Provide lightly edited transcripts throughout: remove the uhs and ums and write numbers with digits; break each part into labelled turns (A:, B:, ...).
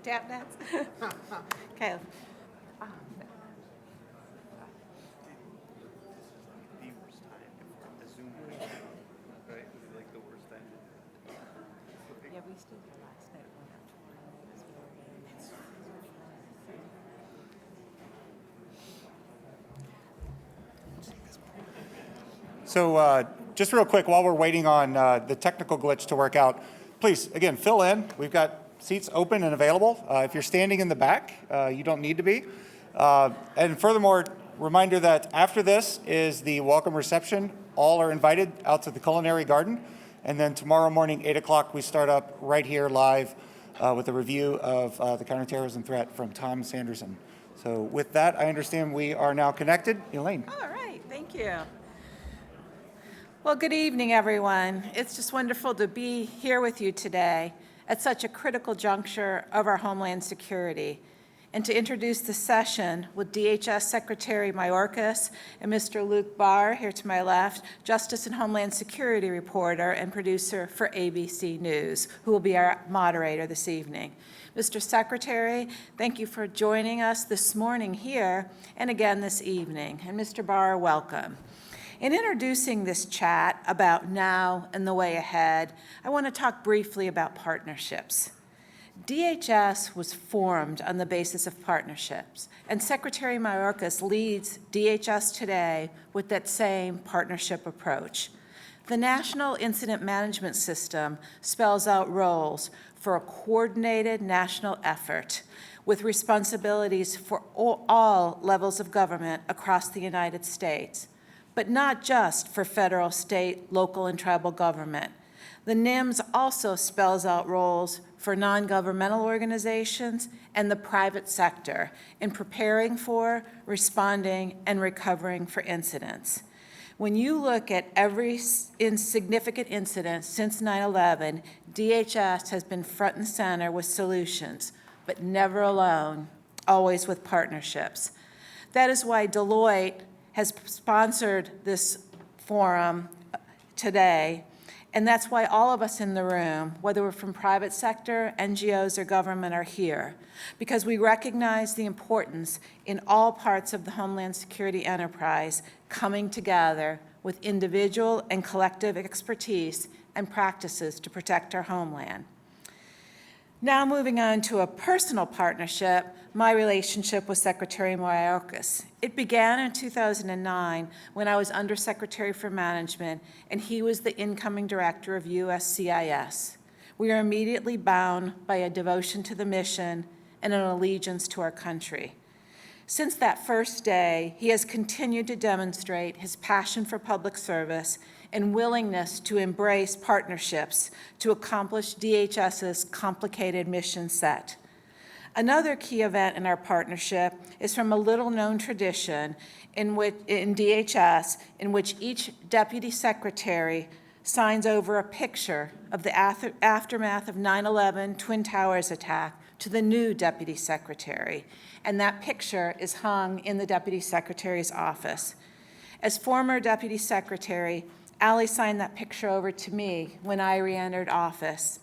A: Tap dance? Okay.
B: The worst time if the Zoom went down, right? It was like the worst time.
A: Yeah, we still did last night. Went up to one this morning.
C: So just real quick, while we're waiting on the technical glitch to work out, please, again, fill in. We've got seats open and available. If you're standing in the back, you don't need to be. And furthermore, reminder that after this is the welcome reception. All are invited out to the culinary garden. And then tomorrow morning, 8 o'clock, we start up right here live with a review of the counterterrorism threat from Tom Sanderson. So with that, I understand we are now connected. Elaine.
A: All right, thank you. Well, good evening, everyone. It's just wonderful to be here with you today at such a critical juncture of our Homeland Security, and to introduce the session with DHS Secretary Mayorkas and Mr. Luke Barr, here to my left, Justice and Homeland Security reporter and producer for ABC News, who will be our moderator this evening. Mr. Secretary, thank you for joining us this morning here and again this evening. And Mr. Barr, welcome. In introducing this chat about now and the way ahead, I want to talk briefly about partnerships. DHS was formed on the basis of partnerships, and Secretary Mayorkas leads DHS today with that same partnership approach. The National Incident Management System spells out roles for a coordinated national effort with responsibilities for all levels of government across the United States, but not just for federal, state, local, and tribal government. The NIMS also spells out roles for non-governmental organizations and the private sector in preparing for, responding, and recovering for incidents. When you look at every significant incident since 9/11, DHS has been front and center with solutions, but never alone, always with partnerships. That is why Deloitte has sponsored this forum today, and that's why all of us in the room, whether we're from private sector, NGOs, or government, are here, because we recognize the importance in all parts of the Homeland Security enterprise coming together with individual and collective expertise and practices to protect our homeland. Now moving on to a personal partnership, my relationship with Secretary Mayorkas. It began in 2009 when I was Undersecretary for Management and he was the incoming director of USCIS. We are immediately bound by a devotion to the mission and an allegiance to our country. Since that first day, he has continued to demonstrate his passion for public service and willingness to embrace partnerships to accomplish DHS's complicated mission set. Another key event in our partnership is from a little-known tradition in DHS in which each deputy secretary signs over a picture of the aftermath of 9/11 Twin Towers attack to the new deputy secretary, and that picture is hung in the deputy secretary's office. As former deputy secretary, Allie signed that picture over to me when I re-entered office.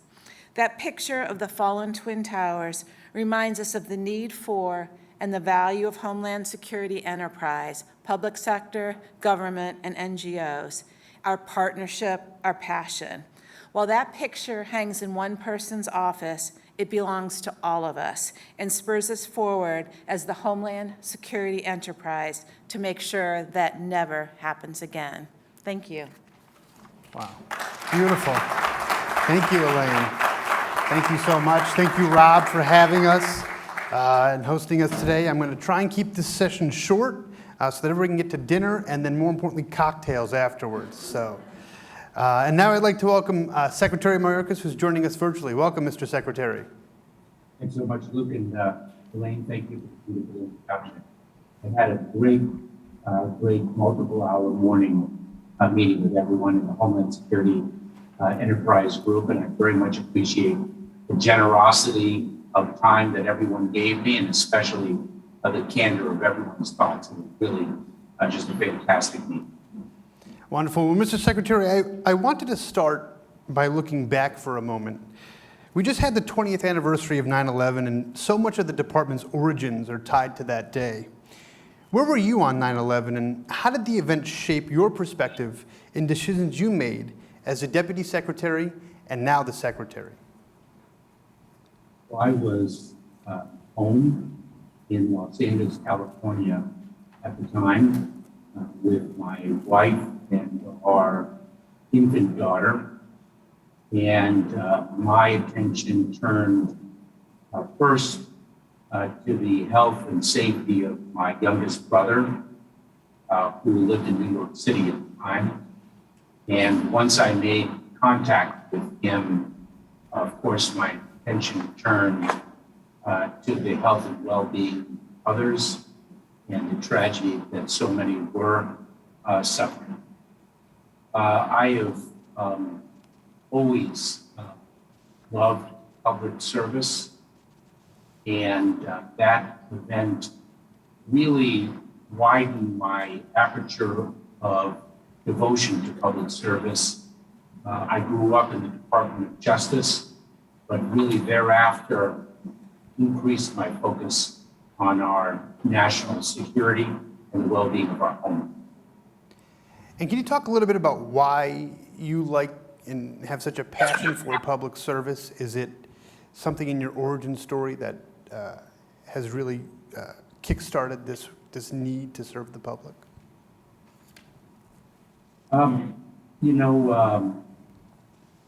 A: That picture of the fallen Twin Towers reminds us of the need for and the value of Homeland Security enterprise, public sector, government, and NGOs, our partnership, our passion. While that picture hangs in one person's office, it belongs to all of us and spurs us forward as the Homeland Security enterprise to make sure that never happens again. Thank you.
D: Wow, beautiful. Thank you, Elaine. Thank you so much. Thank you, Rob, for having us and hosting us today. I'm going to try and keep this session short so that everybody can get to dinner and then, more importantly, cocktails afterwards. So, and now I'd like to welcome Secretary Mayorkas, who's joining us virtually. Welcome, Mr. Secretary.
E: Thanks so much, Luke, and Elaine, thank you for the beautiful introduction. I've had a great multiple-hour morning meeting with everyone in the Homeland Security Enterprise Group, and I very much appreciate the generosity of time that everyone gave me, and especially the candor of everyone's thoughts. It was really just a fantastic meeting.
D: Wonderful. Well, Mr. Secretary, I wanted to start by looking back for a moment. We just had the 20th anniversary of 9/11, and so much of the department's origins are tied to that day. Where were you on 9/11, and how did the event shape your perspective in decisions you made as a deputy secretary and now the secretary?
E: Well, I was home in Los Angeles, California at the time with my wife and our infant daughter. And my attention turned first to the health and safety of my youngest brother, who lived in New York City at the time. And once I made contact with him, of course, my attention turned to the health and well-being of others and the tragedy that so many were suffering. I have always loved public service, and that event really widened my aperture of devotion to public service. I grew up in the Department of Justice, but really thereafter increased my focus on our national security and the well-being of our homeland.
D: And can you talk a little bit about why you like and have such a passion for public service? Is it something in your origin story that has really kickstarted this need to serve the public?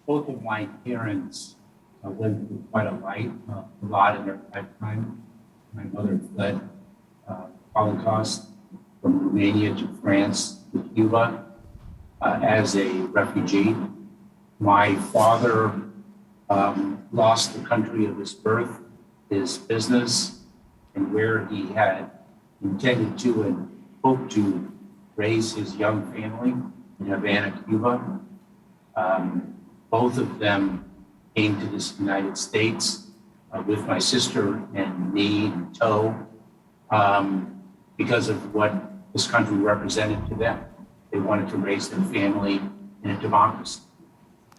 E: Both of my parents went through quite a lot in their lifetime. My mother fled Holocaust from Romania to France to Cuba as a refugee. My father lost the country of his birth, his business, and where he had intended to and hoped to raise his young family in Havana, Cuba. Both of them came to this United States with my sister and me in tow because of what this country represented to them. They wanted to raise their family in a democracy.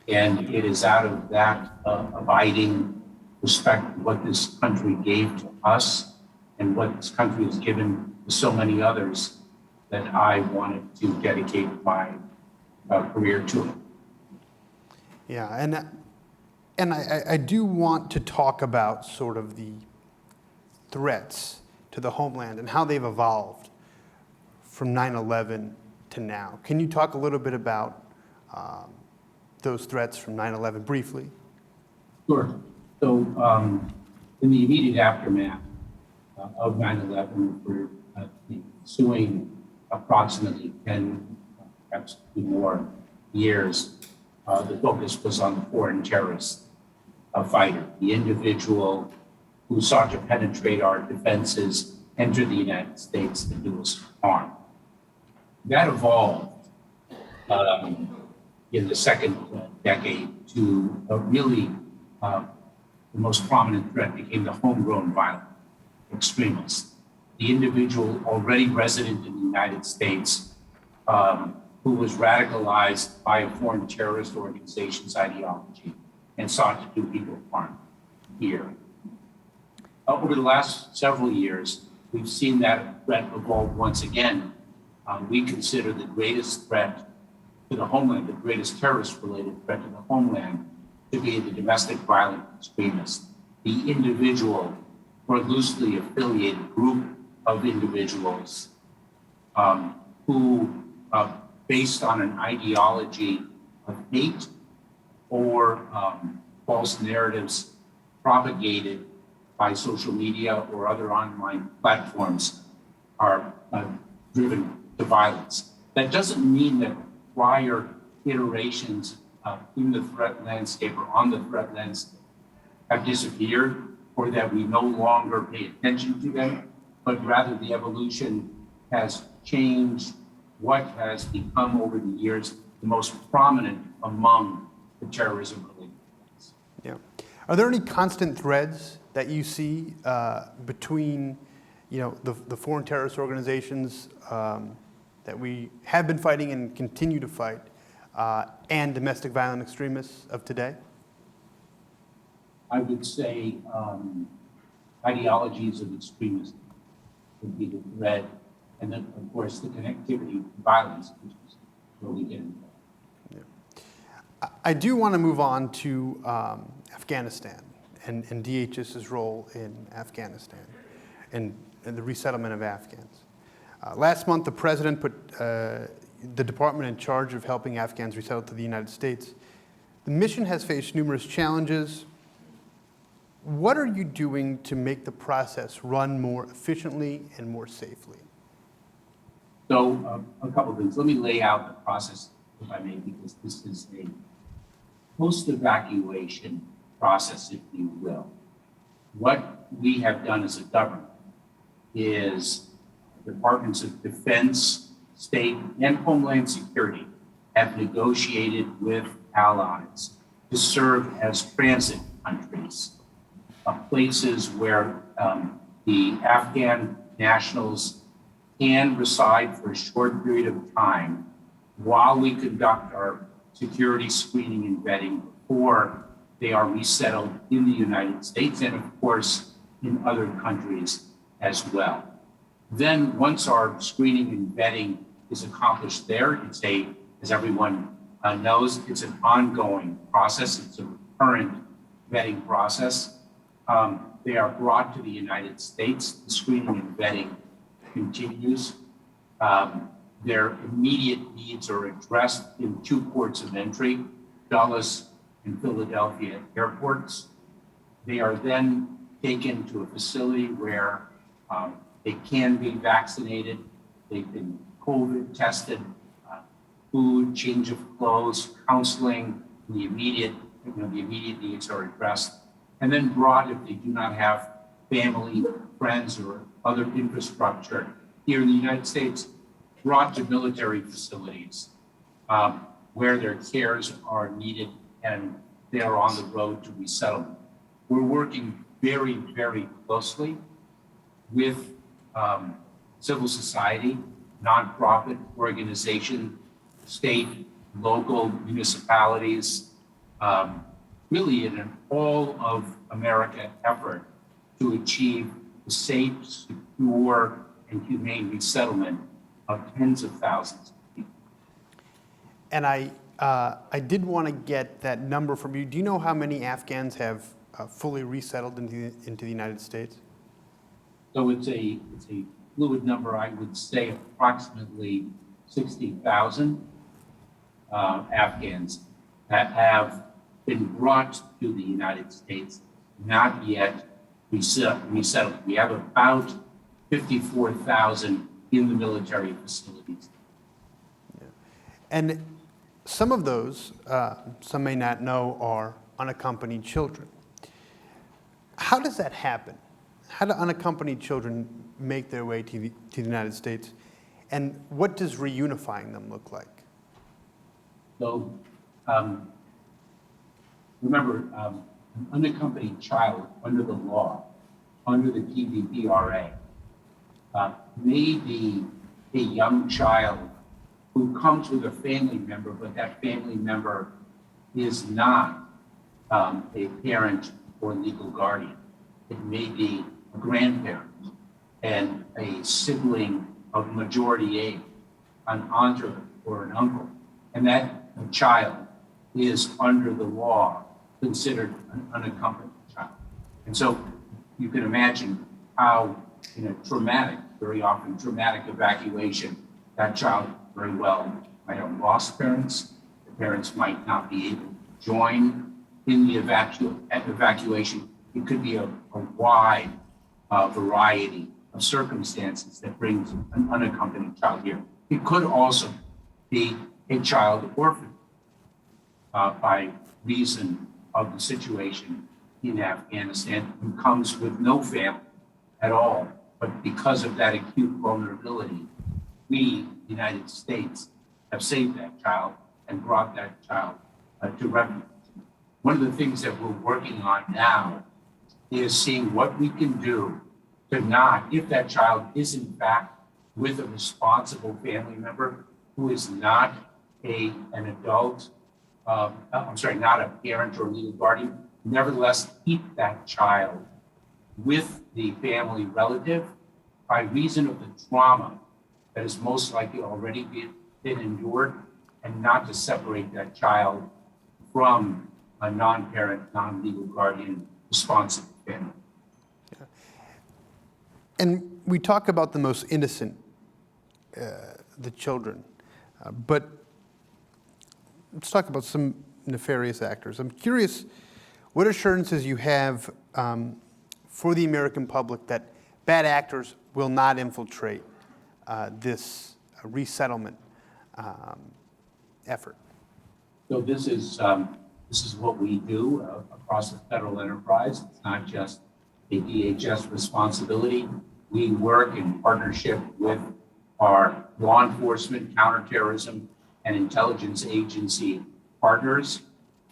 E: And it is out of that abiding respect for what this country gave to us and what this country has given to so many others that I wanted to dedicate my career to it.
D: Yeah, and I do want to talk about sort of the threats to the homeland and how they've evolved from 9/11 to now. Can you talk a little bit about those threats from 9/11 briefly?
E: Sure. So in the immediate aftermath of 9/11, we're ensuing approximately 10, perhaps more years, the focus was on the foreign terrorist fighter, the individual who sought to penetrate our defenses, enter the United States to do us harm. That evolved in the second decade to really the most prominent threat became the homegrown violent extremist, the individual already resident in the United States who was radicalized by a foreign terrorist organization's ideology and sought to do people harm here. Over the last several years, we've seen that threat evolve once again. We consider the greatest threat to the homeland, the greatest terrorist-related threat to the homeland, to be the domestic violent extremist, the individual or loosely affiliated group of individuals who, based on an ideology of hate or false narratives propagated by social media or other online platforms, are driven to violence. That doesn't mean that prior iterations in the threat landscape or on the threat landscape have disappeared or that we no longer pay attention to them, but rather the evolution has changed what has become over the years the most prominent among the terrorism-related threats.
D: Yeah. Are there any constant threads that you see between, the foreign terrorist organizations that we have been fighting and continue to fight and domestic violent extremists of today?
E: I would say ideologies of extremism would be the thread, and then, of course, the connectivity to violence, which is where we get involved.
D: I do want to move on to Afghanistan and DHS's role in Afghanistan and the resettlement of Afghans. Last month, the president put the department in charge of helping Afghans resettle to the United States. The mission has faced numerous challenges. What are you doing to make the process run more efficiently and more safely?
E: So a couple of things. Let me lay out the process, if I may, because this is a post-evacuation process, if you will. What we have done as a government is Departments of Defense, State, and Homeland Security have negotiated with allies to serve as transit countries, places where the Afghan nationals can reside for a short period of time while we conduct our security screening and vetting before they are resettled in the United States and, of course, in other countries as well. Then once our screening and vetting is accomplished there, it's as everyone knows, it's an ongoing process. It's a recurrent vetting process. They are brought to the United States. The screening and vetting continues. Their immediate needs are addressed in 2 ports of entry, Dulles and Philadelphia airports. They are then taken to a facility where they can be vaccinated. They've been COVID tested, food, change of clothes, counseling, the immediate needs are addressed, and then brought, if they do not have family, friends, or other infrastructure here in the United States, brought to military facilities where their cares are needed and they are on the road to resettlement. We're working very, very closely with civil society, nonprofit organization, state, local municipalities, really in an all of America effort to achieve the safe, secure, and humane resettlement of tens of thousands of people.
D: And I did want to get that number from you. Do you know how many Afghans have fully resettled into the United States?
E: So it's a fluid number. I would say approximately 60,000 Afghans that have been brought to the United States, not yet resettled. We have about 54,000 in the military facilities.
D: Yeah. And some of those, some may not know, are unaccompanied children. How does that happen? How do unaccompanied children make their way to the United States? And what does reunifying them look like?
E: So remember, an unaccompanied child under the law, under the TVPRA, may be a young child who comes with a family member, but that family member is not a parent or legal guardian. It may be a grandparent and a sibling of majority age, an aunt or an uncle, and that child is under the law considered an unaccompanied child. And so you can imagine how in a traumatic, very often traumatic evacuation, that child very well might have lost parents. The parents might not be able to join in the evacuation. It could be a wide variety of circumstances that brings an unaccompanied child here. It could also be a child orphan by reason of the situation in Afghanistan who comes with no family at all. But because of that acute vulnerability, we, the United States, have saved that child and brought that child to refuge. One of the things that we're working on now is seeing what we can do to not, if that child is in fact with a responsible family member who is not an adult, not a parent or legal guardian, nevertheless keep that child with the family relative by reason of the trauma that is most likely already been endured, and not to separate that child from a non-parent, non-legal guardian responsible family.
D: And we talk about the most innocent, the children, but let's talk about some nefarious actors. I'm curious what assurances you have for the American public that bad actors will not infiltrate this resettlement effort.
E: So this is what we do across the federal enterprise. It's not just a DHS responsibility. We work in partnership with our law enforcement, counterterrorism, and intelligence agency partners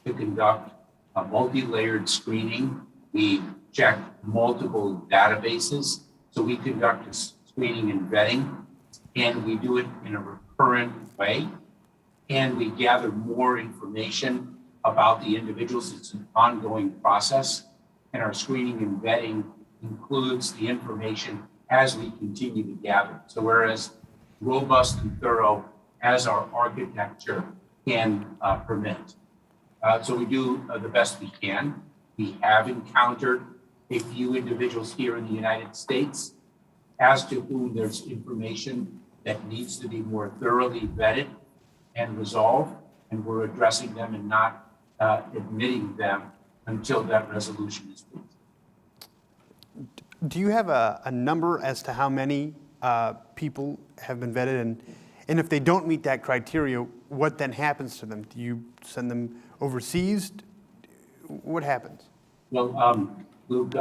E: to conduct a multi-layered screening. We check multiple databases. So we conduct a screening and vetting, and we do it in a recurrent way. And we gather more information about the individuals. It's an ongoing process. And our screening and vetting includes the information as we continue to gather. So we're as robust and thorough as our architecture can permit. So we do the best we can. We have encountered a few individuals here in the United States as to whom there's information that needs to be more thoroughly vetted and resolved, and we're addressing them and not admitting them until that resolution is reached.
D: Do you have a number as to how many people have been vetted? And if they don't meet that criteria, what then happens to them? Do you send them overseas? What happens?
E: Well, Luke,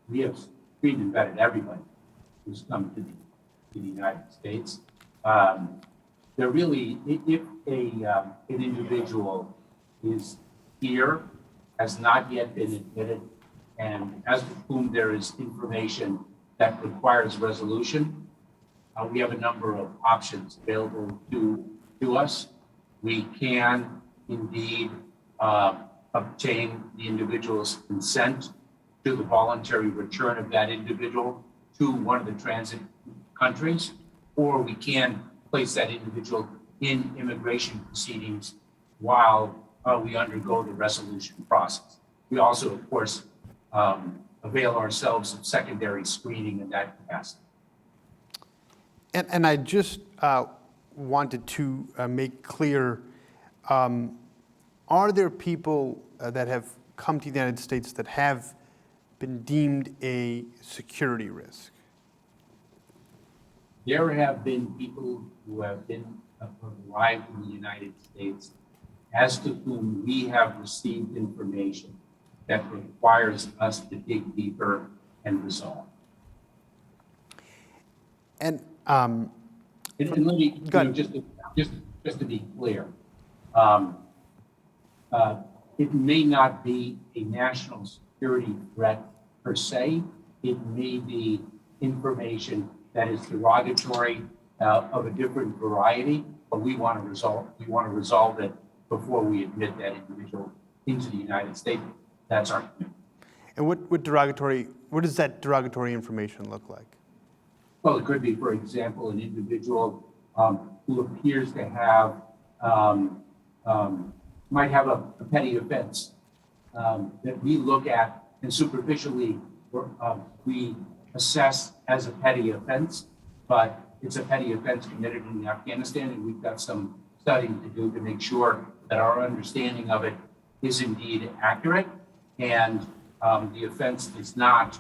E: we have screened and vetted everybody who's come to the United States. They're really, if an individual is here, has not yet been admitted, and as to whom there is information that requires resolution, we have a number of options available to us. We can indeed obtain the individual's consent to the voluntary return of that individual to one of the transit countries, or we can place that individual in immigration proceedings while we undergo the resolution process. We also, of course, avail ourselves of secondary screening in that capacity.
D: And I just wanted to make clear, are there people that have come to the United States that have been deemed a security risk?
E: There have been people who have arrived in the United States as to whom we have received information that requires us to dig deeper and resolve.
D: And
E: And let me,
D: Go ahead.
E: just to be clear, it may not be a national security threat per se. It may be information that is derogatory of a different variety, but we want to resolve it before we admit that individual into the United States. That's our commitment.
D: And what does that derogatory information look like?
E: Well, it could be, for example, an individual who appears to have, might have a petty offense that we look at and superficially we assess as a petty offense, but it's a petty offense committed in Afghanistan, and we've got some studying to do to make sure that our understanding of it is indeed accurate, and the offense does not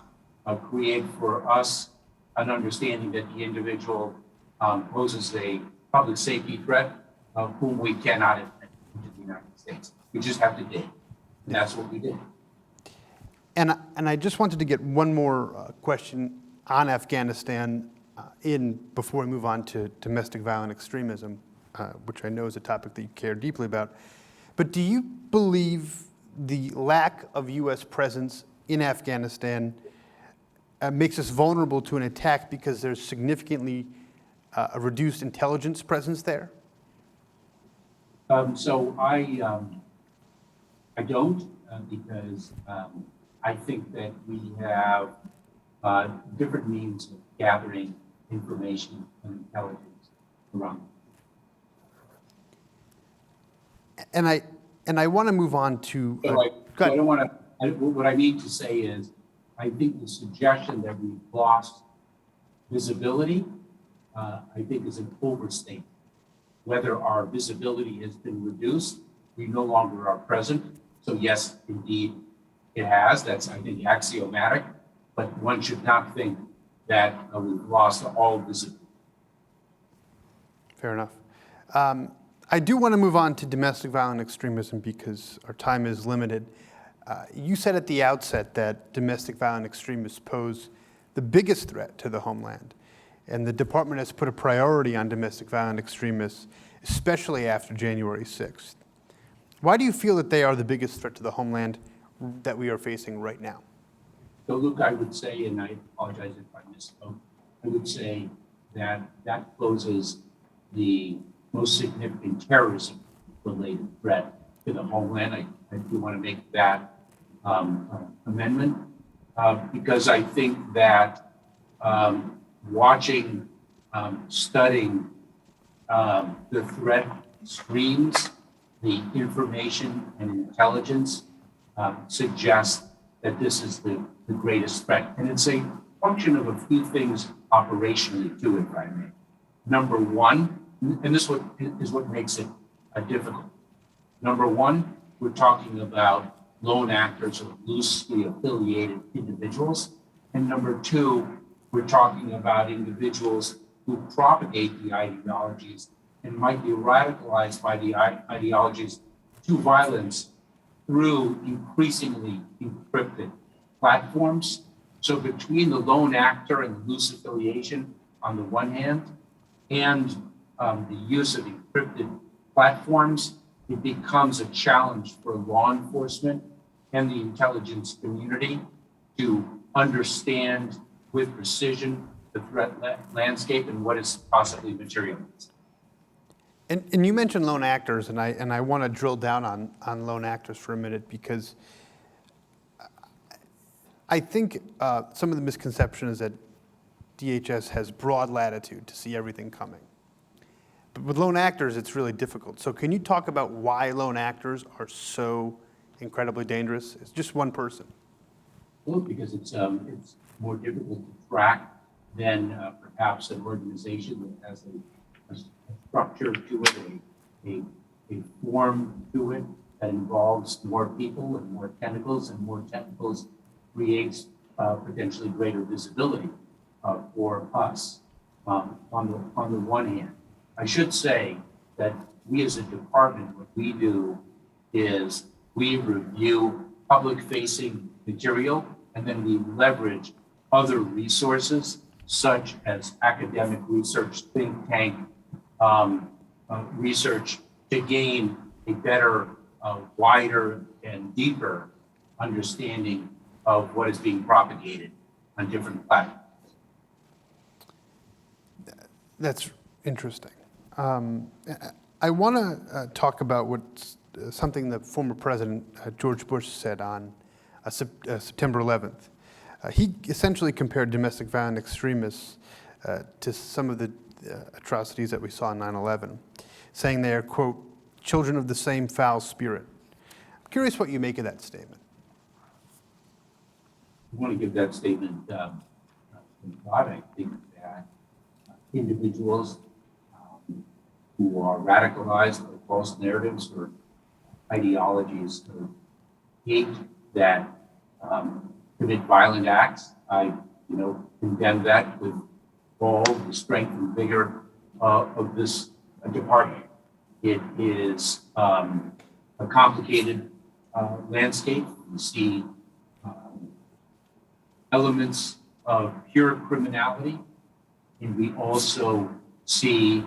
E: create for us an understanding that the individual poses a public safety threat of whom we cannot admit into the United States. We just have to dig, and that's what we did.
D: And I just wanted to get one more question on Afghanistan before we move on to domestic violent extremism, which I know is a topic that you care deeply about. But do you believe the lack of U.S. presence in Afghanistan makes us vulnerable to an attack because there's significantly a reduced intelligence presence there?
E: So I don't. because I think that we have different means of gathering information and intelligence around.
D: And I want to move on to.
E: So I don't want to. What I mean to say is, I think the suggestion that we've lost visibility, I think, is an overstatement. Whether our visibility has been reduced, we no longer are present. So yes, indeed, it has. That's, I think, axiomatic. But one should not think that we've lost all visibility.
D: Fair enough. I do want to move on to domestic violent extremism because our time is limited. You said at the outset that domestic violent extremists pose the biggest threat to the homeland, and the department has put a priority on domestic violent extremists, especially after January 6th. Why do you feel that they are the biggest threat to the homeland that we are facing right now?
E: So Luke, I would say, and I apologize if I misspoke, I would say that that poses the most significant terrorism-related threat to the homeland. I do want to make that amendment because I think that watching, studying the threat streams, the information and intelligence suggests that this is the greatest threat. And it's a function of a few things operationally too, if I may. Number one, and this is what makes it difficult. Number one, we're talking about lone actors or loosely affiliated individuals. And number two, we're talking about individuals who propagate the ideologies and might be radicalized by the ideologies to violence through increasingly encrypted platforms. So between the lone actor and the loose affiliation on the one hand, and the use of encrypted platforms, it becomes a challenge for law enforcement and the intelligence community to understand with precision the threat landscape and what is possibly materialized.
D: And you mentioned lone actors, and I want to drill down on lone actors for a minute because I think some of the misconception is that DHS has broad latitude to see everything coming. But with lone actors, it's really difficult. So can you talk about why lone actors are so incredibly dangerous? It's just one person.
E: Well, because it's more difficult to track than perhaps an organization that has a structure to it, a form to it that involves more people and more tentacles, and more tentacles creates potentially greater visibility for us on the one hand. I should say that we as a department, what we do is we review public-facing material, and then we leverage other resources such as academic research, think tank research to gain a better, wider, and deeper understanding of what is being propagated on different platforms.
D: That's interesting. I want to talk about something the former President George Bush said on September 11th. He essentially compared domestic violent extremists to some of the atrocities that we saw on 9/11, saying they are, quote, children of the same foul spirit. I'm curious what you make of that statement.
E: I want to give that statement a thought. I think that individuals who are radicalized by false narratives or ideologies or hate that commit violent acts, I condemn that with all the strength and vigor of this department. It is a complicated landscape. We see elements of pure criminality, and we also see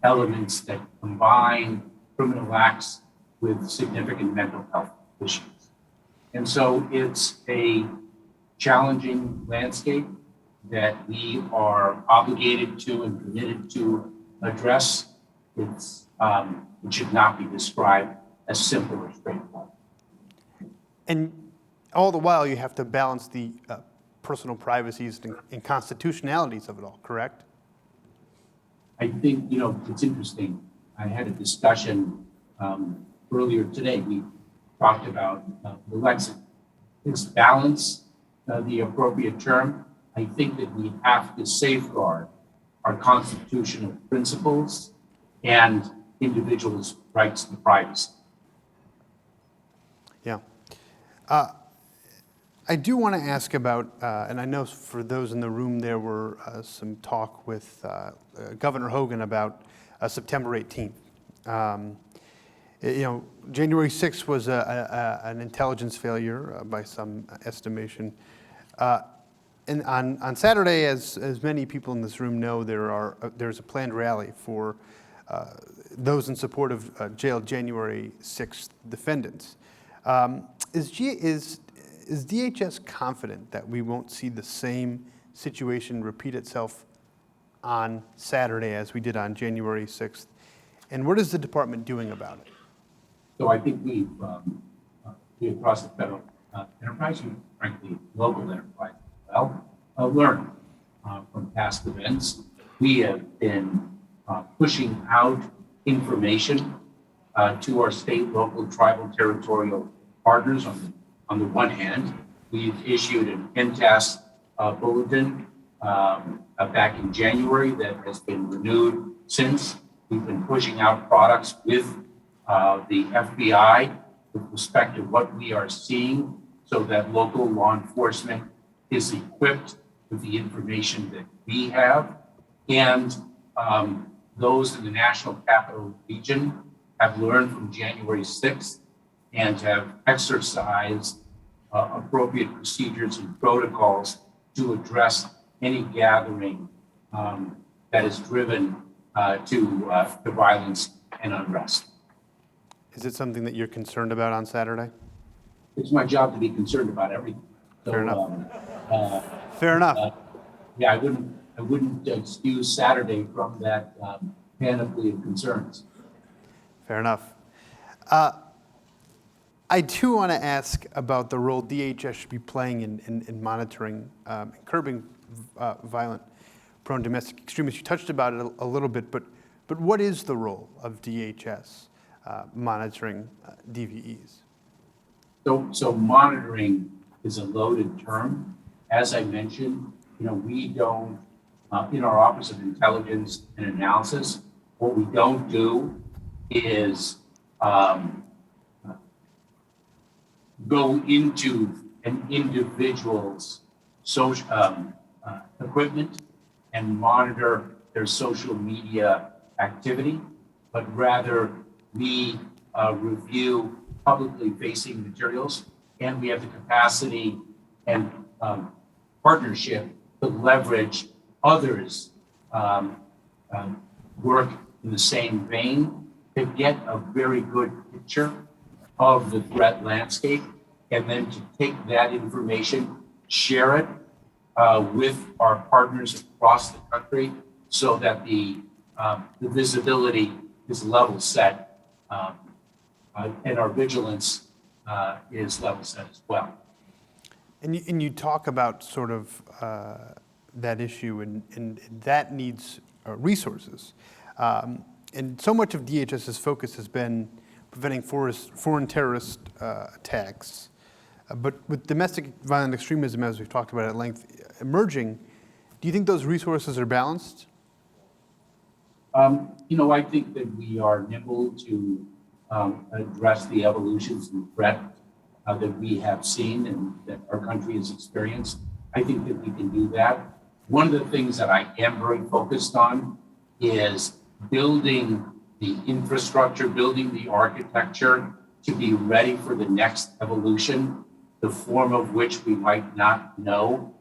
E: elements that combine criminal acts with significant mental health issues. And so it's a challenging landscape that we are obligated to and committed to address. It should not be described as simple or straightforward.
D: And all the while, you have to balance the personal privacies and constitutionalities of it all, correct?
E: I think, it's interesting. I had a discussion earlier today. We talked about the Lexit. Is balance the appropriate term? I think that we have to safeguard our constitutional principles and individuals' rights to privacy.
D: Yeah. I do want to ask about, and I know for those in the room, there were some talk with Governor Hogan about September 18th. January 6th was an intelligence failure by some estimation. And on Saturday, as many people in this room know, there's a planned rally for those in support of jailed January 6th defendants. Is DHS confident that we won't see the same situation repeat itself on Saturday as we did on January 6th? And what is the department doing about it?
E: So I think we across the federal enterprise, and frankly, local enterprise as well, learned from past events. We have been pushing out information to our state, local, tribal, territorial partners. On the one hand, we've issued an NTAS bulletin back in January that has been renewed since. We've been pushing out products with the FBI with respect to what we are seeing so that local law enforcement is equipped with the information that we have. And those in the National Capital Region have learned from January 6th and have exercised appropriate procedures and protocols to address any gathering that is driven to violence and unrest.
D: Is it something that you're concerned about on Saturday?
E: It's my job to be concerned about everything. So,
D: Fair enough. Fair enough.
E: Yeah, I wouldn't excuse Saturday from that panoply of concerns.
D: Fair enough. I do want to ask about the role DHS should be playing in monitoring and curbing violent, prone domestic extremists. You touched about it a little bit, but what is the role of DHS monitoring DVEs?
E: So monitoring is a loaded term. As I mentioned, we don't, in our Office of Intelligence and Analysis, what we don't do is go into an individual's social equipment and monitor their social media activity, but rather we review publicly facing materials, and we have the capacity and partnership to leverage others' work in the same vein to get a very good picture of the threat landscape, and then to take that information, share it with our partners across the country so that the visibility is level set and our vigilance is level set as well.
D: And you talk about sort of that issue, and that needs resources. And so much of DHS's focus has been preventing foreign terrorist attacks. But with domestic violent extremism, as we've talked about at length, emerging, do you think those resources are balanced?
E: I think that we are nimble to address the evolutions and threat that we have seen and that our country has experienced. I think that we can do that. One of the things that I am very focused on is building the infrastructure, building the architecture to be ready for the next evolution, the form of which we might not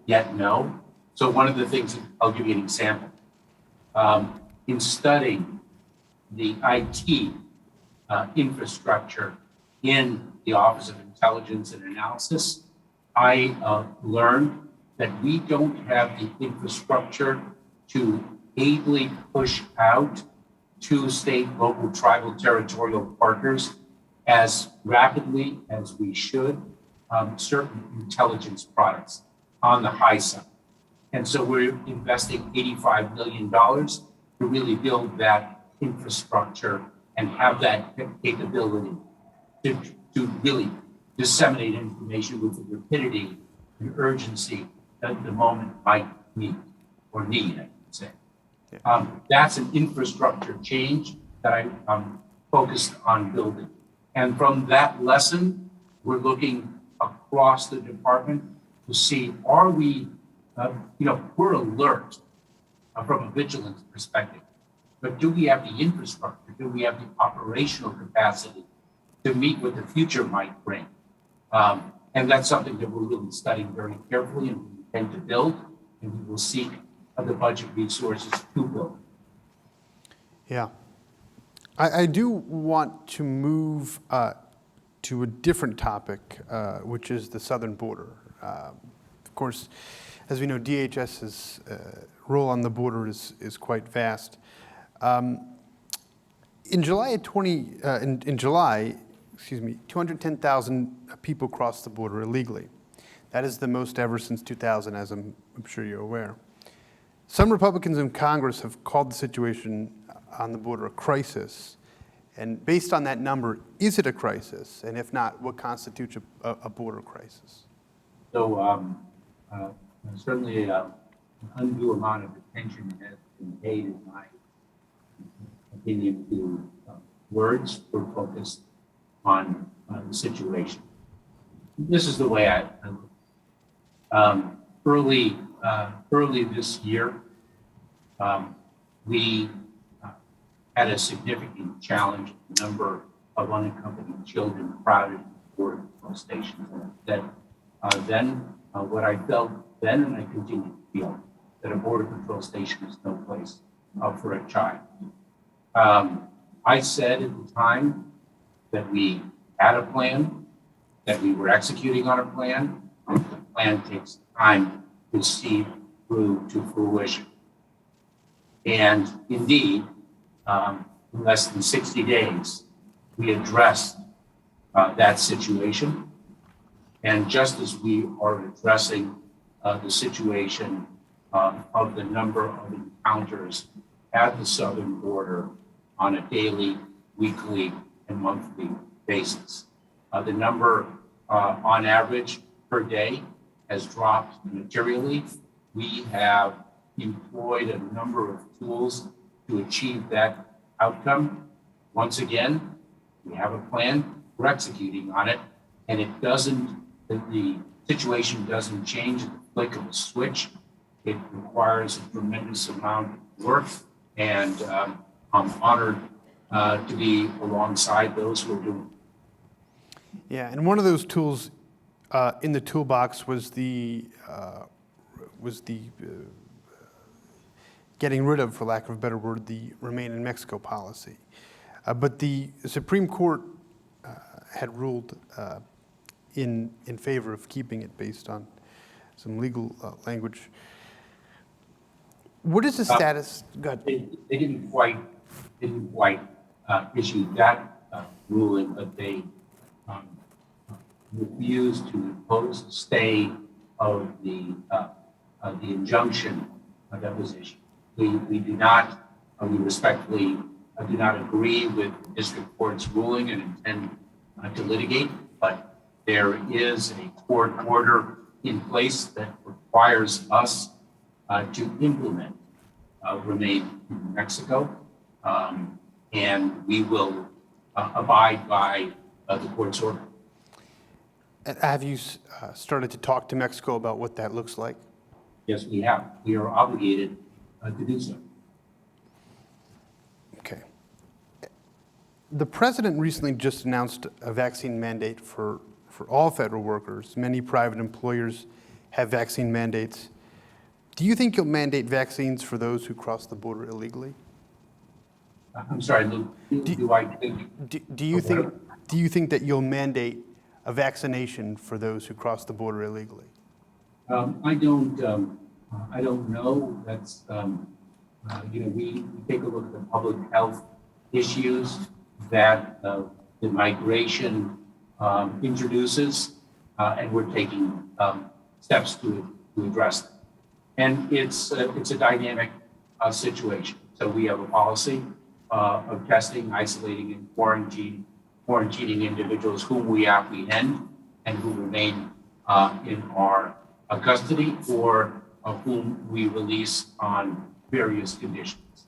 E: yet know. So one of the things, I'll give you an example. In studying the IT infrastructure in the Office of Intelligence and Analysis, I learned that we don't have the infrastructure to ably push out to state, local, tribal, territorial partners as rapidly as we should certain intelligence products on the high side. And so we're investing $85 million to really build that infrastructure and have that capability to really disseminate information with the rapidity and urgency that the moment might need, or need, I should say. That's an infrastructure change that I'm focused on building. And from that lesson, we're looking across the department to see, are we, we're alert from a vigilance perspective, but do we have the infrastructure? Do we have the operational capacity to meet what the future might bring? And that's something that we're really studying very carefully and we intend to build, and we will seek the budget resources to build.
D: Yeah. I do want to move to a different topic, which is the southern border. Of course, as we know, DHS's role on the border is quite vast. In July, 210,000 people crossed the border illegally. That is the most ever since 2000, as I'm sure you're aware. Some Republicans in Congress have called the situation on the border a crisis. And based on that number, is it a crisis? And if not, what constitutes a border crisis?
E: So certainly an undue amount of attention has been paid, in my opinion, to words. We're focused on the situation. This is the way I look. Early this year, we had a significant challenge, the number of unaccompanied children crowded in border control stations. That what I felt then, and I continue to feel, that a border control station is no place for a child. I said at the time that we had a plan, that we were executing on a plan, and the plan takes time to see through to fruition. And indeed, in less than 60 days, we addressed that situation. And just as we are addressing the situation of the number of encounters at the southern border on a daily, weekly, and monthly basis, the number on average per day has dropped materially. We have employed a number of tools to achieve that outcome. Once again, we have a plan, we're executing on it, and the situation doesn't change at the flick of a switch. It requires a tremendous amount of work, and I'm honored to be alongside those who are doing it.
D: Yeah, and one of those tools in the toolbox was the getting rid of, for lack of a better word, the Remain in Mexico policy. But the Supreme Court had ruled in favor of keeping it based on some legal language. What is the status? Go ahead.
E: They didn't quite issue that ruling, but they refused to impose a stay of the injunction that was issued. We do not, we respectfully do not agree with the district court's ruling and intend to litigate, but there is a court order in place that requires us to implement Remain in Mexico, and we will abide by the court's order.
D: Have you started to talk to Mexico about what that looks like?
E: Yes, we have. We are obligated to do so.
D: Okay. The president recently just announced a vaccine mandate for all federal workers. Many private employers have vaccine mandates. Do you think you'll mandate vaccines for those who cross the border illegally?
E: I'm sorry, Luke, do I think?
D: Do you think that you'll mandate a vaccination for those who cross the border illegally?
E: I don't know. That's, we take a look at the public health issues that the migration introduces. and we're taking steps to address them. And it's a dynamic situation. So we have a policy of testing, isolating, and quarantining individuals whom we apprehend and who remain in our custody, or whom we release on various conditions.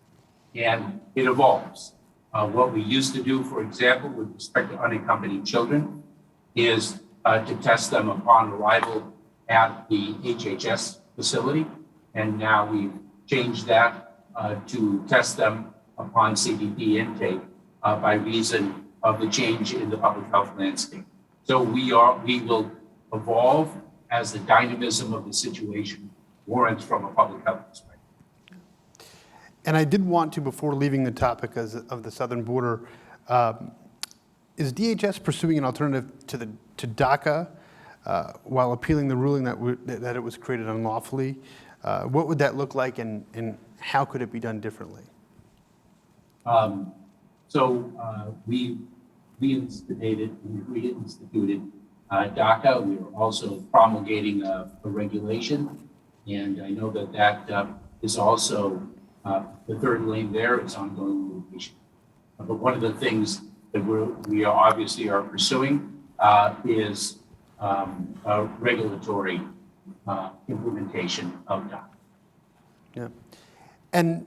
E: And it evolves. What we used to do, for example, with respect to unaccompanied children, is to test them upon arrival at the HHS facility. And now we've changed that to test them upon CDP intake by reason of the change in the public health landscape. So we will evolve as the dynamism of the situation warrants from a public health perspective.
D: And I did want to, before leaving the topic of the southern border, is DHS pursuing an alternative to DACA while appealing the ruling that it was created unlawfully? What would that look like, and how could it be done differently?
E: We reinstituted DACA. We are also promulgating a regulation, and I know that is also the third lane there is ongoing litigation. But one of the things that we obviously are pursuing is a regulatory implementation of DACA.
D: Yeah. And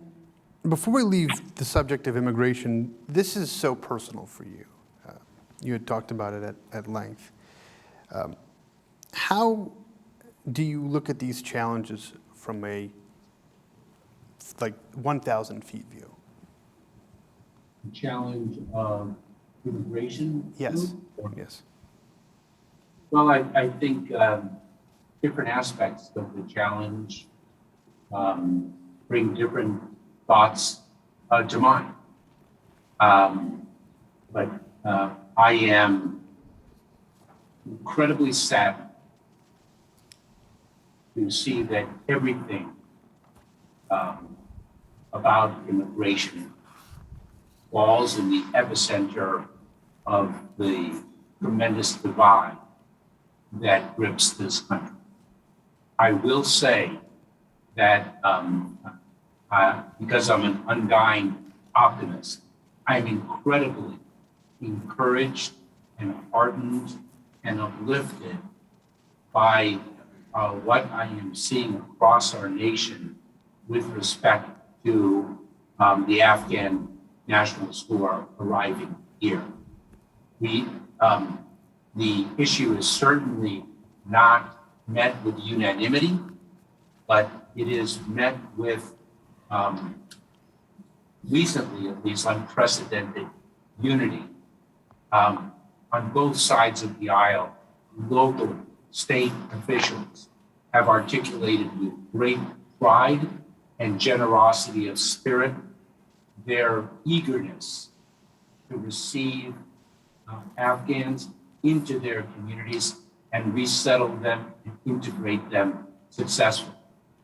D: before we leave the subject of immigration, this is so personal for you. You had talked about it at length. How do you look at these challenges from a 1,000 feet view?
E: The challenge of immigration?
D: Yes. Yes.
E: Well, I think different aspects of the challenge bring different thoughts to mind. But I am incredibly saddened to see that everything about immigration falls in the epicenter of the tremendous divide that grips this country. I will say that because I'm an undying optimist, I'm incredibly encouraged and heartened and uplifted by what I am seeing across our nation with respect to the Afghan nationals who are arriving here. The issue is certainly not met with unanimity, but it is met with recently, at least, unprecedented unity on both sides of the aisle. Local, state officials have articulated with great pride and generosity of spirit their eagerness to receive Afghans into their communities and resettle them and integrate them successfully.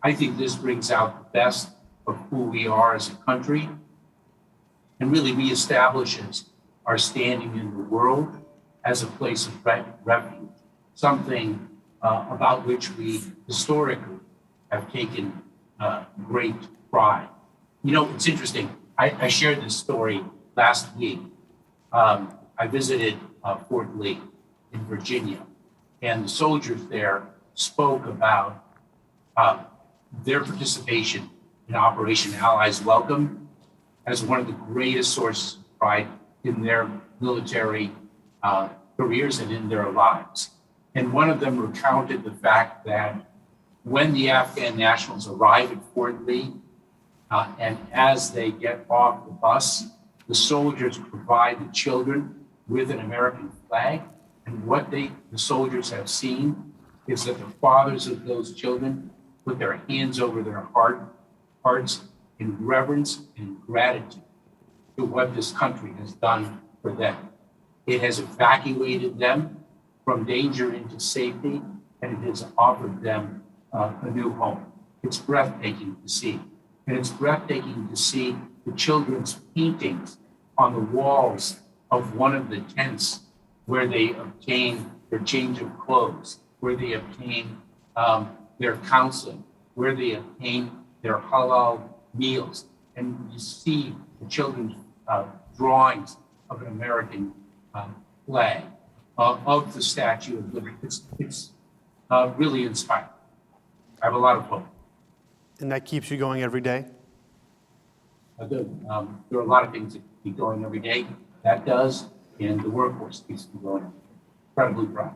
E: I think this brings out the best of who we are as a country and really reestablishes our standing in the world as a place of refuge, something about which we historically have taken great pride. You know, it's interesting. I shared this story last week. I visited Fort Lee in Virginia, and the soldiers there spoke about their participation in Operation Allies Welcome as one of the greatest sources of pride in their military careers and in their lives. And one of them recounted the fact that when the Afghan nationals arrive at Fort Lee, and as they get off the bus, the soldiers provide the children with an American flag. And what the soldiers have seen is that the fathers of those children put their hands over their hearts in reverence and gratitude to what this country has done for them. It has evacuated them from danger into safety, and it has offered them a new home. It's breathtaking to see. And it's breathtaking to see the children's paintings on the walls of one of the tents where they obtained their change of clothes, where they obtain their counseling, where they obtain their halal meals. And you see the children's drawings of an American flag, of the Statue of Liberty. It's really inspiring. I have a lot of hope.
D: And that keeps you going every day?
E: Good. There are a lot of things that keep going every day. That does, and the workforce keeps me going. Incredibly proud.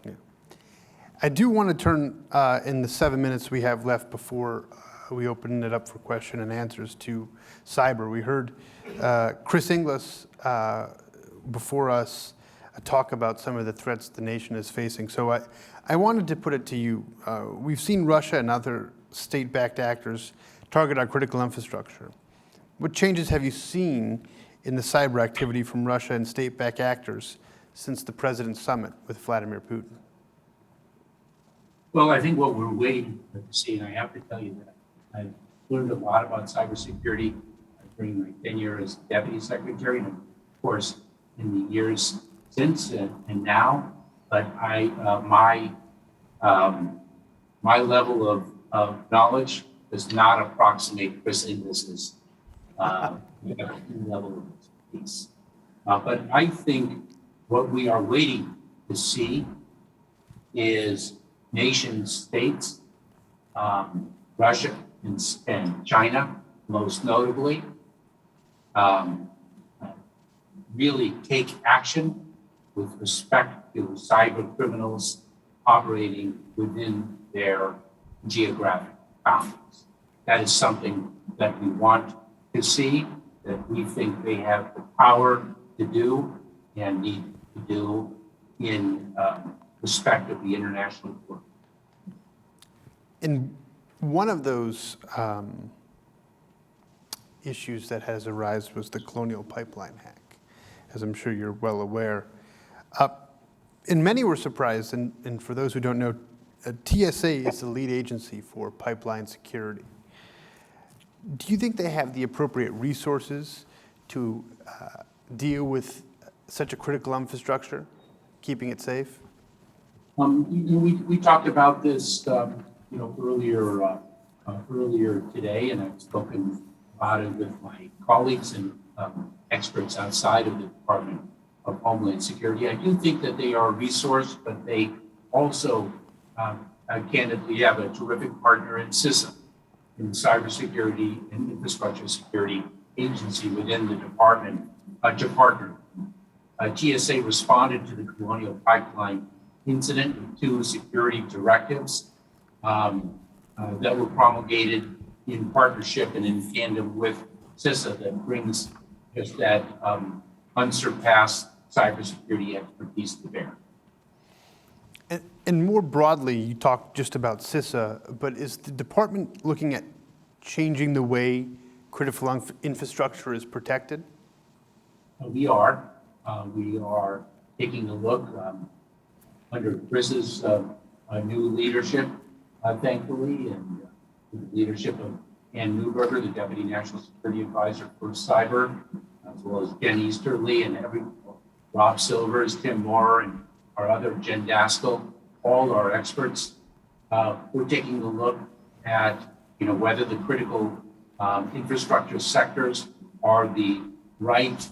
D: Yeah. I do want to turn, in the 7 minutes we have left before we open it up for question and answers, to cyber. We heard Chris Inglis before us talk about some of the threats the nation is facing. So I wanted to put it to you. We've seen Russia and other state-backed actors target our critical infrastructure. What changes have you seen in the cyber activity from Russia and state-backed actors since the President's summit with Vladimir Putin?
E: Well, I think what we're waiting to see, and I have to tell you that I've learned a lot about cybersecurity during my tenure as Deputy Secretary, and of course, in the years since and now. But my level of knowledge does not approximate Chris Inglis's level of expertise. But I think what we are waiting to see is nation states, Russia and China, most notably, really take action with respect to cyber criminals operating within their geographic boundaries. That is something that we want to see, that we think they have the power to do and need to do in respect of the international court.
D: And one of those issues that has arisen was the Colonial Pipeline hack, as I'm sure you're well aware. And many were surprised, and for those who don't know, TSA is the lead agency for pipeline security. Do you think they have the appropriate resources to deal with such a critical infrastructure, keeping it safe?
E: We talked about this, earlier today, and I've spoken about it with my colleagues and experts outside of the Department of Homeland Security. I do think that they are a resource, but they also candidly have a terrific partner in CISA, in the Cybersecurity and Infrastructure Security Agency within the department, to partner. TSA responded to the Colonial Pipeline incident with 2 security directives that were promulgated in partnership and in tandem with CISA that brings just that unsurpassed cybersecurity expertise to bear.
D: And more broadly, you talked just about CISA, but is the department looking at changing the way critical infrastructure is protected?
E: We are. We are taking a look under Chris's new leadership, thankfully, and the leadership of Ann Neuberger, the Deputy National Security Advisor for Cyber, as well as Jen Easterly and Rob Silvers, Tim Moore, and our other Jen Daskell, all our experts. We're taking a look at whether the critical infrastructure sectors are the right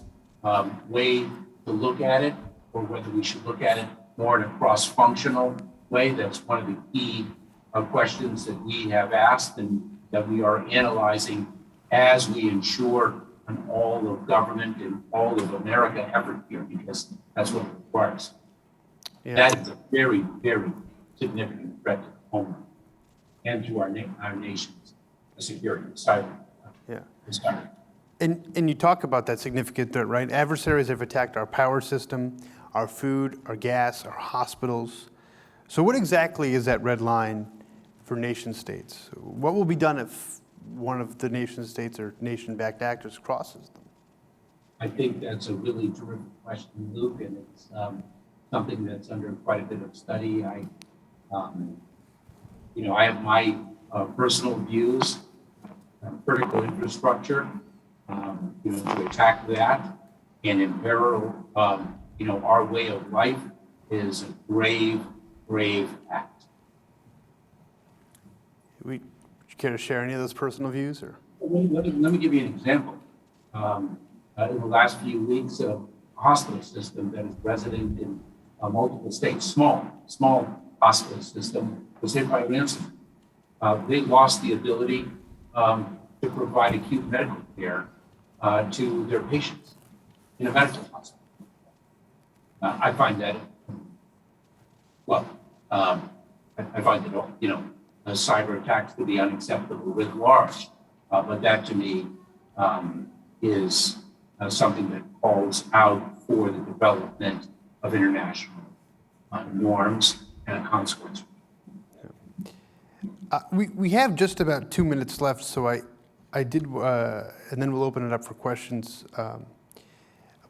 E: way to look at it, or whether we should look at it more in a cross-functional way. That's one of the key questions that we have asked and that we are analyzing as we ensure an all of government and all of America effort here, because that's what it requires. Yeah. That is a very, very significant threat to homeland and to our nation's security, cyber.
D: Yeah.
E: Cyber.
D: And you talk about that significant threat, right? Adversaries have attacked our power system, our food, our gas, our hospitals. So what exactly is that red line for nation states? What will be done if one of the nation states or nation-backed actors crosses them?
E: I think that's a really terrific question, Luke, and it's something that's under quite a bit of study. I have my personal views on critical infrastructure, to attack that and imperil, our way of life is a grave, grave act.
D: Would you care to share any of those personal views? Or?
E: Let me give you an example. In the last few weeks, a hospital system that is resident in multiple states, small hospital system, was hit by a ransomware. They lost the ability to provide acute medical care to their patients in a medical hospital. I find that, I find that, cyber attacks to be unacceptable writ large, but that to me is something that calls out for the development of international norms and a consequence.
D: We have just about 2 minutes left, so I did, and then we'll open it up for questions,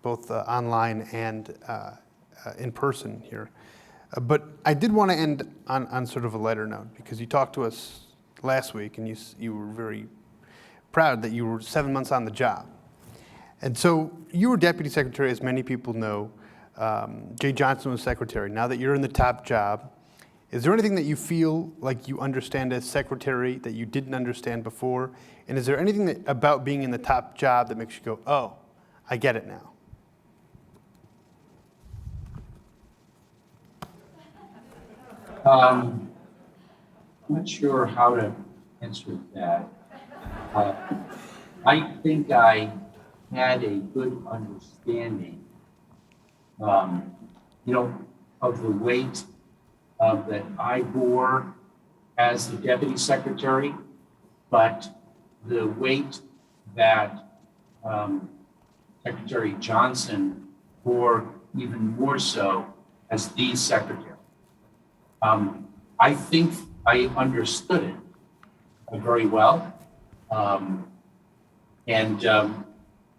D: both online and in person here. But I did want to end on sort of a lighter note, because you talked to us last week, and you were very proud that you were 7 months on the job. And so you were deputy secretary, as many people know. Jay Johnson was secretary. Now that you're in the top job, is there anything that you feel like you understand as secretary that you didn't understand before? And is there anything about being in the top job that makes you go, oh, I get it now?
E: I'm not sure how to answer that. I think I had a good understanding, of the weight that I bore as the deputy secretary, but the weight that Secretary Johnson bore even more so as the secretary. I think I understood it very well, and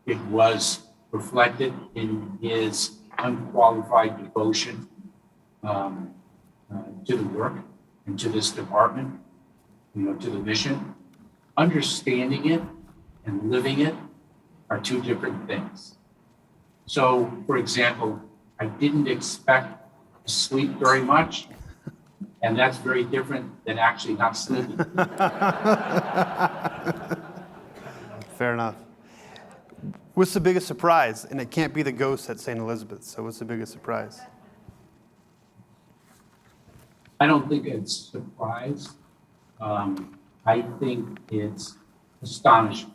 E: it was reflected in his unqualified devotion to the work and to this department, to the mission. Understanding it and living it are two different things. So, for example, I didn't expect to sleep very much, and that's very different than actually not sleeping.
D: Fair enough. What's the biggest surprise? And it can't be the ghost at St. Elizabeth's, so what's the biggest surprise?
E: I don't think it's surprise. I think it's astonishment,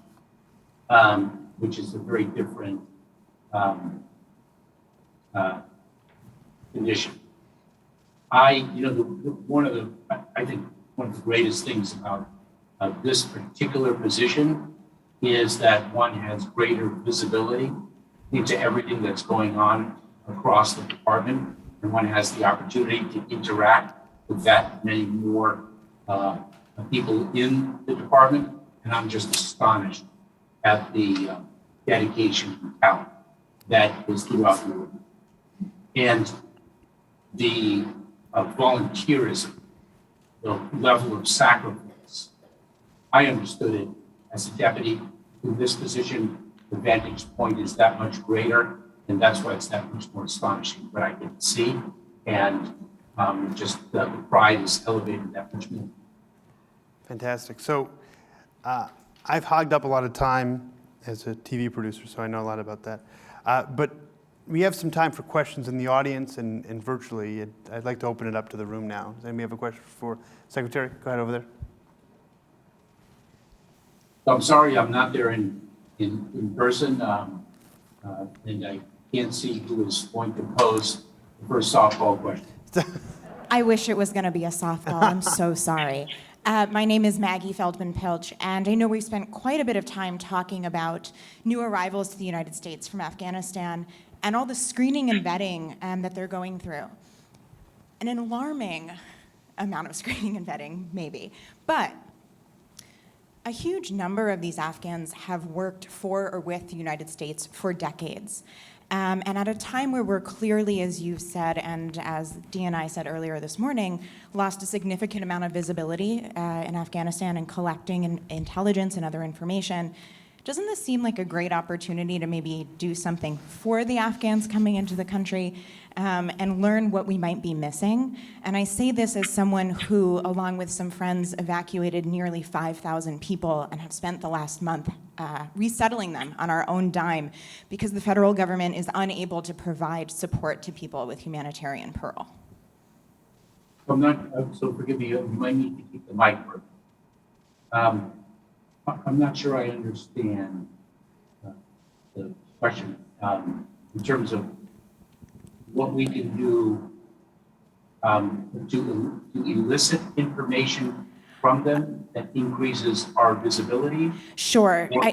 E: which is a very different condition. I think one of the greatest things about this particular position is that one has greater visibility into everything that's going on across the department, and one has the opportunity to interact with that many more people in the department, and I'm just astonished at the dedication and talent that is throughout the room. And the volunteerism, the level of sacrifice. I understood it as a deputy. In this position, the vantage point is that much greater, and that's why it's that much more astonishing what I get to see. And just the pride is elevated that much more.
D: Fantastic. So I've hogged up a lot of time as a TV producer, so I know a lot about that. But we have some time for questions in the audience and virtually. I'd like to open it up to the room now. Does anybody have a question for Secretary? Go ahead over there.
E: I'm sorry I'm not there in person, and I can't see who is going to pose the first softball question.
F: I wish it was going to be a softball. I'm so sorry. My name is Maggie Feldman-Pilch, and I know we've spent quite a bit of time talking about new arrivals to the United States from Afghanistan and all the screening and vetting that they're going through. An alarming amount of screening and vetting, maybe. But a huge number of these Afghans have worked for or with the United States for decades. And at a time where we're clearly, as you've said, and as Dee and I said earlier this morning, lost a significant amount of visibility in Afghanistan and collecting intelligence and other information, doesn't this seem like a great opportunity to maybe do something for the Afghans coming into the country and learn what we might be missing? And I say this as someone who, along with some friends, evacuated nearly 5,000 people and have spent the last month resettling them on our own dime because the federal government is unable to provide support to people with humanitarian parole.
E: I'm not, so forgive me, you might need to keep the mic working. I'm not sure I understand the question in terms of what we can do to elicit information from them that increases our visibility.
F: Sure.
E: Or-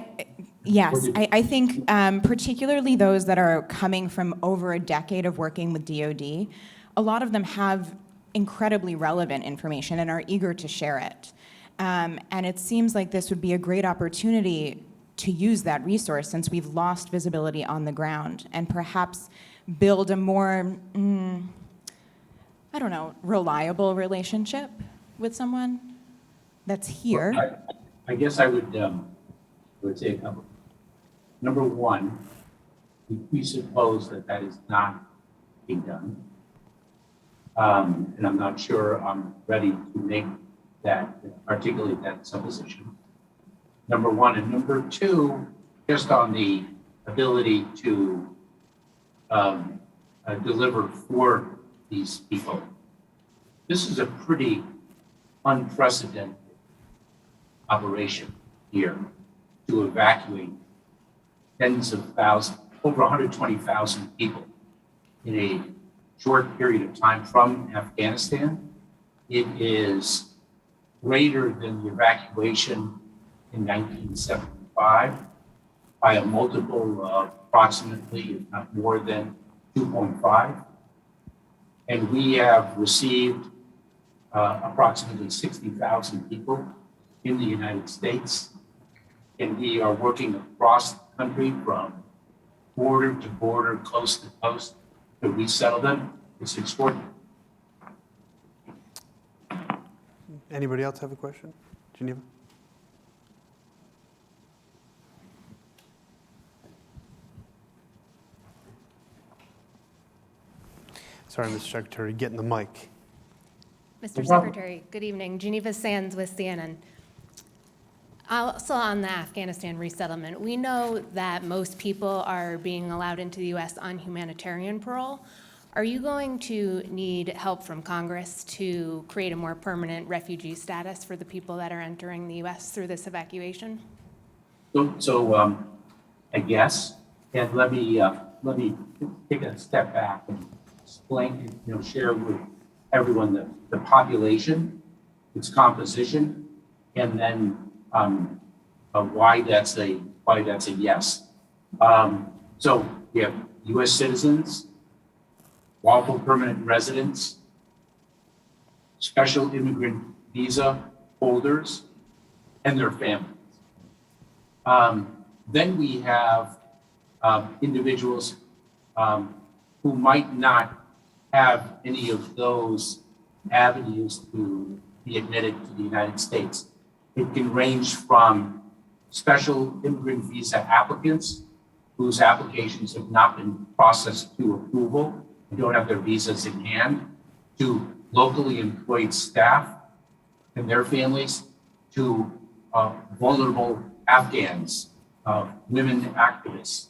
F: Yes, I think particularly those that are coming from over a decade of working with DoD, a lot of them have incredibly relevant information and are eager to share it. And it seems like this would be a great opportunity to use that resource since we've lost visibility on the ground and perhaps build a more, reliable relationship with someone that's here.
E: I guess I would say a couple. Number one, we presuppose that is not being done. And I'm not sure I'm ready to articulate that supposition. Number one. And number two, just on the ability to deliver for these people. This is a pretty unprecedented operation here to evacuate tens of thousands, over 120,000 people in a short period of time from Afghanistan. It is greater than the evacuation in 1975 by a multiple of approximately, if not more than 2.5. And we have received approximately 60,000 people in the United States. And we are working across the country from border to border, coast to coast, to resettle them. It's extraordinary.
D: Anybody else have a question? Geneva? Sorry, Mr. Secretary, getting the mic.
G: Mr. Secretary, good evening. Geneva Sands with CNN. Also on the Afghanistan resettlement, we know that most people are being allowed into the U.S. on humanitarian parole. Are you going to need help from Congress to create a more permanent refugee status for the people that are entering the U.S. through this evacuation?
E: So I guess, and let me take a step back and explain, share with everyone the population, its composition, and then why that's a yes. So we have U.S. citizens, lawful permanent residents, special immigrant visa holders, and their families. Then we have individuals who might not have any of those avenues to be admitted to the United States. It can range from special immigrant visa applicants whose applications have not been processed to approval and don't have their visas in hand, to locally employed staff and their families, to vulnerable Afghans, women activists,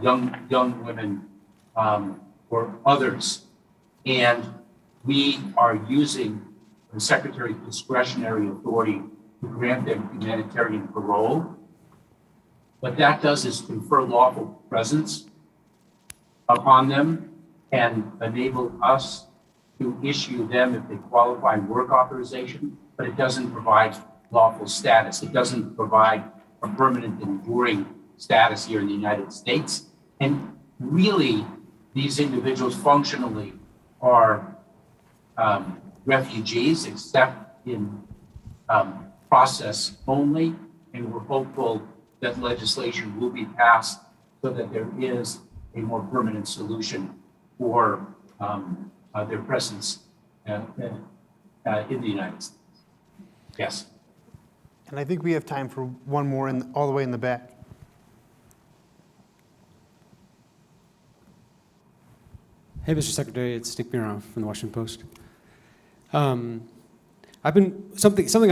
E: young women, or others. And we are using the Secretary's discretionary authority to grant them humanitarian parole. What that does is confer lawful presence upon them and enable us to issue them, if they qualify, work authorization, but it doesn't provide lawful status. It doesn't provide a permanent enduring status here in the United States. And really, these individuals functionally are refugees, except in process only. And we're hopeful that legislation will be passed so that there is a more permanent solution for their presence in the United States. Yes.
D: And I think we have time for one more all the way in the back.
H: Hey, Mr. Secretary, it's Nick Miro from the Washington Post. Something I've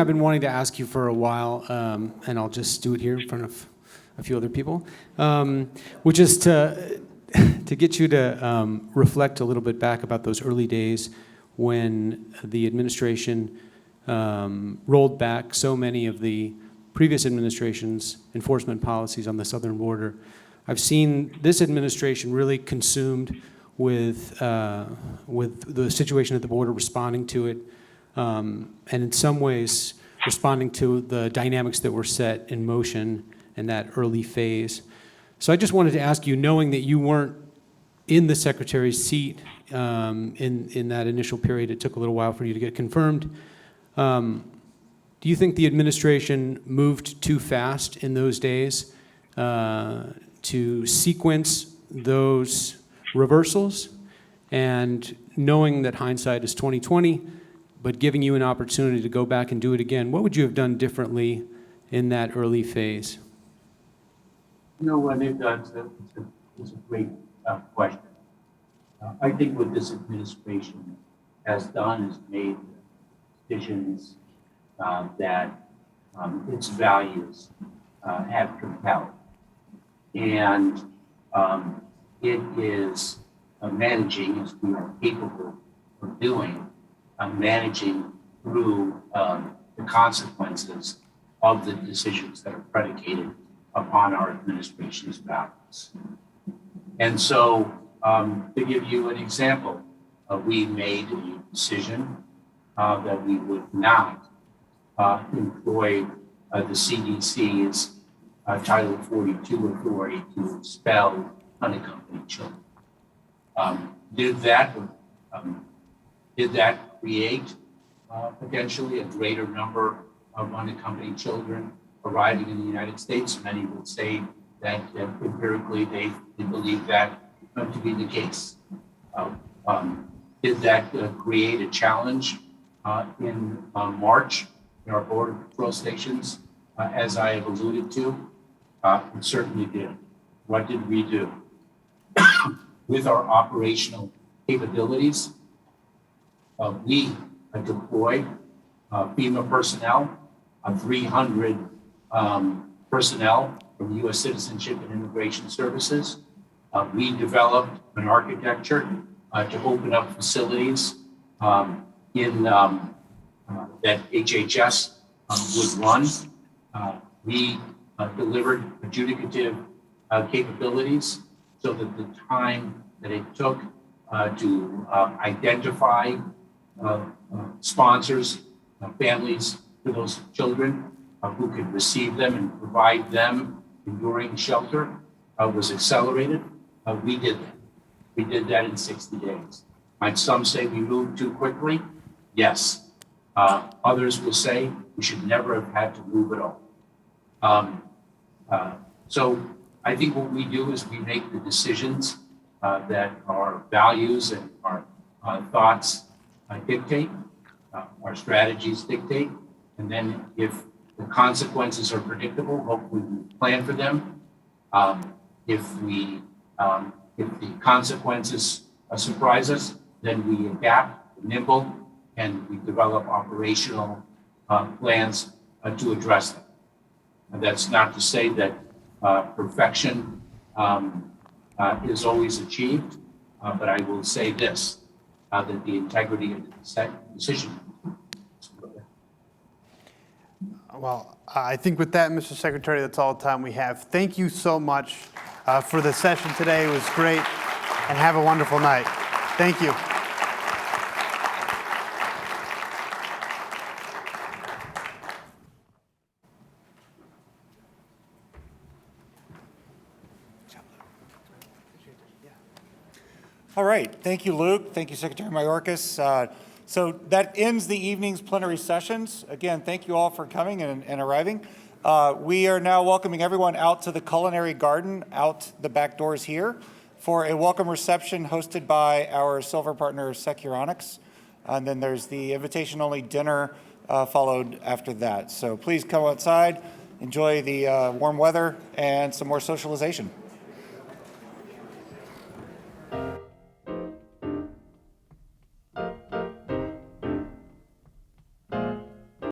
H: been wanting to ask you for a while, and I'll just do it here in front of a few other people, which is to get you to reflect a little bit back about those early days when the administration rolled back so many of the previous administration's enforcement policies on the southern border. I've seen this administration really consumed with the situation at the border, responding to it, and in some ways responding to the dynamics that were set in motion in that early phase. So I just wanted to ask you, knowing that you weren't in the secretary's seat in that initial period, it took a little while for you to get confirmed. Do you think the administration moved too fast in those days to sequence those reversals? And knowing that hindsight is 20/20, but giving you an opportunity to go back and do it again, what would you have done differently in that early phase?
E: You know, I think it's a great question. I think what this administration has done is made decisions that its values have compelled. And it is managing, as we are capable of doing, managing through the consequences of the decisions that are predicated upon our administration's values. And so, to give you an example, we made a decision that we would not employ the CDC's Title 42 authority to expel unaccompanied children. Did that create potentially a greater number of unaccompanied children arriving in the United States? Many would say that empirically they believe that to be the case. Did that create a challenge in March in our Border Patrol stations, as I have alluded to? It certainly did. What did we do? With our operational capabilities, we deployed FEMA personnel, 300 personnel from U.S. Citizenship and Immigration Services. We developed an architecture to open up facilities in that HHS would run. We delivered adjudicative capabilities so that the time that it took to identify sponsors, families for those children who could receive them and provide them enduring shelter was accelerated. We did that. We did that in 60 days. Might some say we moved too quickly? Yes. Others will say we should never have had to move at all. So I think what we do is we make the decisions that our values and our thoughts dictate, our strategies dictate, and then if the consequences are predictable, hopefully we plan for them. If the consequences surprise us, then we adapt, nimble, and we develop operational plans to address them. And that's not to say that perfection is always achieved, but I will say this, that the integrity of the decision.
D: Well, I think with that, Mr. Secretary, that's all the time we have. Thank you so much for the session today. It was great, and have a wonderful night. Thank you.
C: All right. Thank you, Luke. Thank you, Secretary Mayorkas. So that ends the evening's plenary sessions. Again, thank you all for coming and arriving. We are now welcoming everyone out to the culinary garden out the back doors here for a welcome reception hosted by our silver partner, Securonics. And then there's the invitation-only dinner followed after that. So please come outside, enjoy the warm weather, and some more socialization.